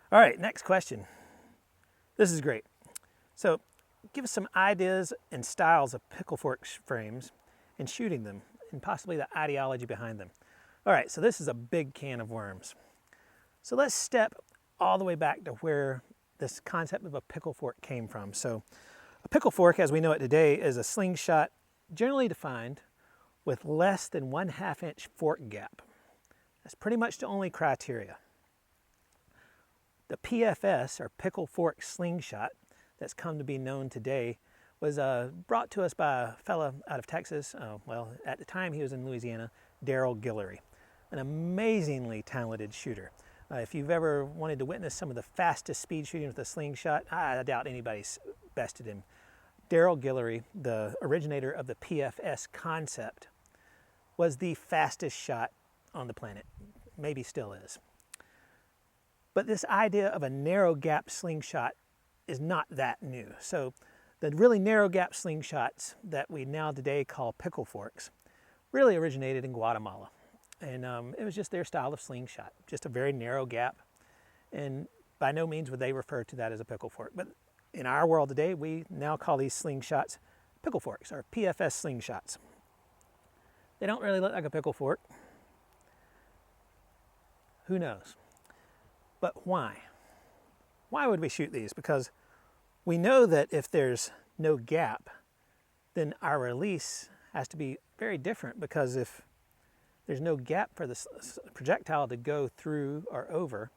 All right, next question. This is great. So give us some ideas and styles of pickle fork frames and shooting them, and possibly the ideology behind them. All right, so this is a big can of worms. So let's step all the way back to where this concept of a pickle fork came from. So a pickle fork, as we know it today, is a slingshot generally defined with less than 1/2 inch fork gap. That's pretty much the only criteria. The PFS, or pickle fork slingshot, that's come to be known today was brought to us by a fellow out of Texas. Well, at the time he was in Louisiana, Daryl Guillory, an amazingly talented shooter. If you've ever wanted to witness some of the fastest speed shooting with a slingshot, I doubt anybody's bested him. Daryl Guillory, the originator of the PFS concept, was the fastest shot on the planet, maybe still is. But this idea of a narrow gap slingshot is not that new. So the really narrow gap slingshots that we now today call pickle forks really originated in Guatemala. And it was just their style of slingshot, just a very narrow gap. And by no means would they refer to that as a pickle fork. But in our world today, we now call these slingshots pickle forks, or PFS slingshots. They don't really look like a pickle fork. Who knows? But why? Why would we shoot these? Because we know that if there's no gap, then our release has to be very different, because if there's no gap for the projectile to go through or over,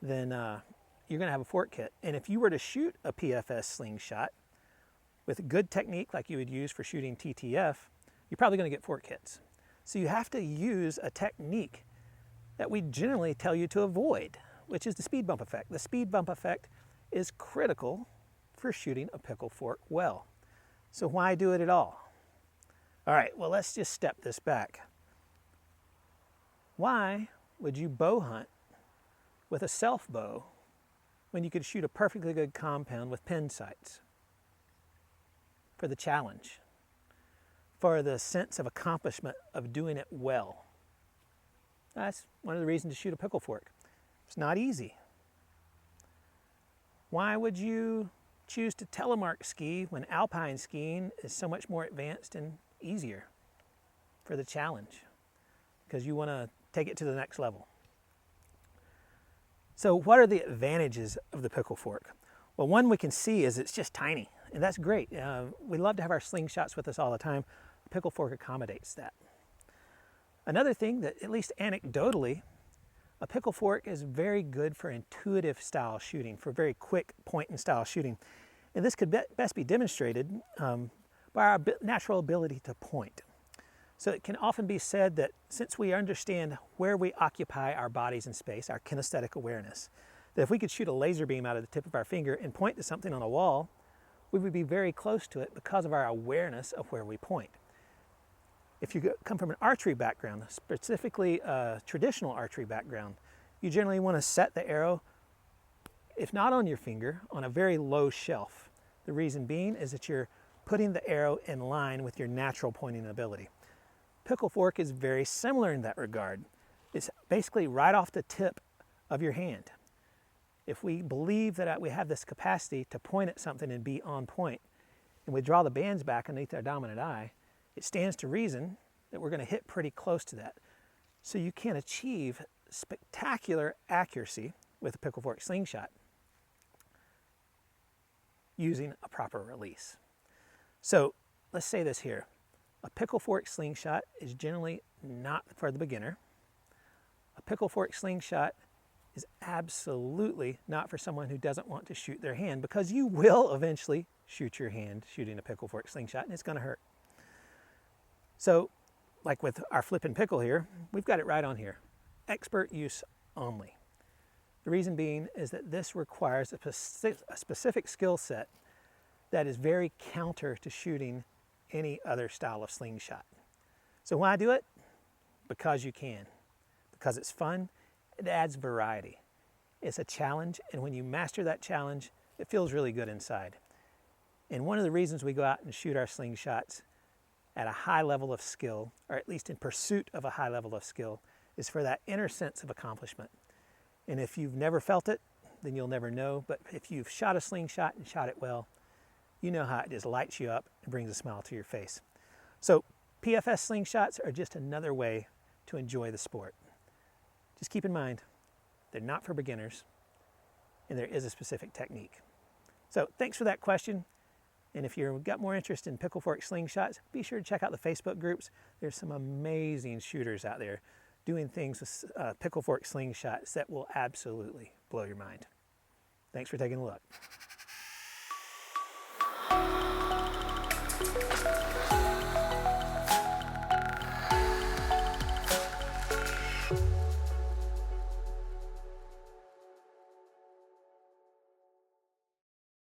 then you're going to have a fork kit. And if you were to shoot a PFS slingshot with good technique like you would use for shooting TTF, you're probably going to get fork kits. So you have to use a technique that we generally tell you to avoid, which is the speed bump effect. The speed bump effect is critical for shooting a pickle fork well. So why do it at all? All right, well, let's just step this back. Why would you bow hunt with a self bow when you could shoot a perfectly good compound with pin sights? For the challenge, for the sense of accomplishment of doing it well. That's one of the reasons to shoot a pickle fork. It's not easy. Why would you choose to telemark ski when alpine skiing is so much more advanced and easier? For the challenge, because you want to take it to the next level. So what are the advantages of the pickle fork? Well, one we can see is it's just tiny, and that's great. We love to have our slingshots with us all the time. A pickle fork accommodates that. Another thing that, at least anecdotally, a pickle fork is very good for intuitive style shooting, for very quick point and style shooting. And this could best be demonstrated by our natural ability to point. So it can often be said that since we understand where we occupy our bodies in space, our kinesthetic awareness, that if we could shoot a laser beam out of the tip of our finger and point to something on a wall, we would be very close to it because of our awareness of where we point. If you come from an archery background, specifically a traditional archery background, you generally want to set the arrow, if not on your finger, on a very low shelf. The reason being is that you're putting the arrow in line with your natural pointing ability. Pickle fork is very similar in that regard. It's basically right off the tip of your hand. If we believe that we have this capacity to point at something and be on point, and we draw the bands back underneath our dominant eye, it stands to reason that we're going to hit pretty close to that. So you can achieve spectacular accuracy with a pickle fork slingshot using a proper release. So let's say this here. A pickle fork slingshot is generally not for the beginner. A pickle fork slingshot is absolutely not for someone who doesn't want to shoot their hand, because you will eventually shoot your hand shooting a pickle fork slingshot, and it's going to hurt. So, like with our Flippin Pickle here, we've got it right on here. Expert use only. The reason being is that this requires a specific skill set that is very counter to shooting any other style of slingshot. So why do it? Because you can. Because it's fun, it adds variety. It's a challenge, and when you master that challenge, it feels really good inside. And one of the reasons we go out and shoot our slingshots at a high level of skill, or at least in pursuit of a high level of skill, is for that inner sense of accomplishment. And if you've never felt it, then you'll never know. But if you've shot a slingshot and shot it well, you know how it just lights you up and brings a smile to your face. So PFS slingshots are just another way to enjoy the sport. Just keep in mind, they're not for beginners, and there is a specific technique. So thanks for that question. And if you've got more interest in pickle fork slingshots, be sure to check out the Facebook groups. There's some amazing shooters out there doing things with pickle fork slingshots that will absolutely blow your mind. Thanks for taking a look.